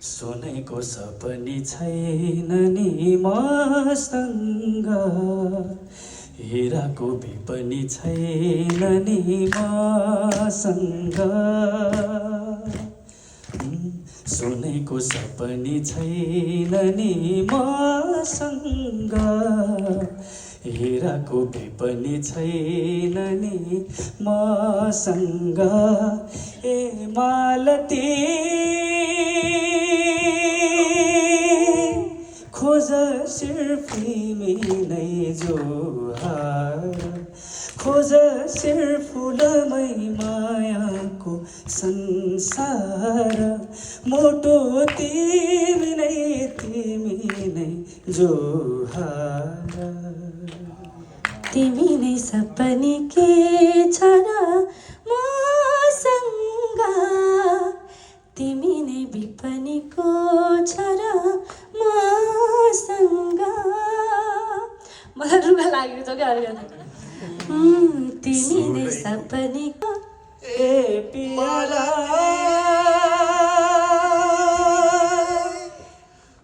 सोनेको सपनी छैन नि मसँग, हिराको बिपनी छैन नि मसँग। सोनेको सपनी छैन नि मसँग, हिराको बिपनी छैन नि मसँग। ए मालती खोज सिर्फ तिमी नै जोहार, खोज सिर्फ फुलमै मायाको संसार। मोटो तिमी नै जोहार। तिमी नै सपनी के छ र मसँग, तिमी नै विपनीको छ र मसँग। मलाई रुगा लागेको छ क्या तिमी नै सपनीको। ए पियाला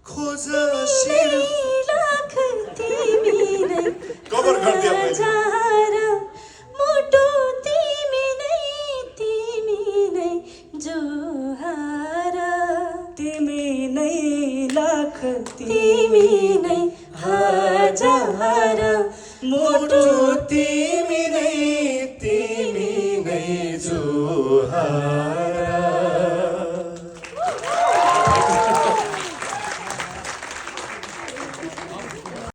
खोज सिर्फ लाख तिमी नै कभर गरिदियो मैले। हजार, मोटो तिमी नै जोहार। तिमी नै लाख तिमी नै हजार, मोटो तिमी नै जोहार।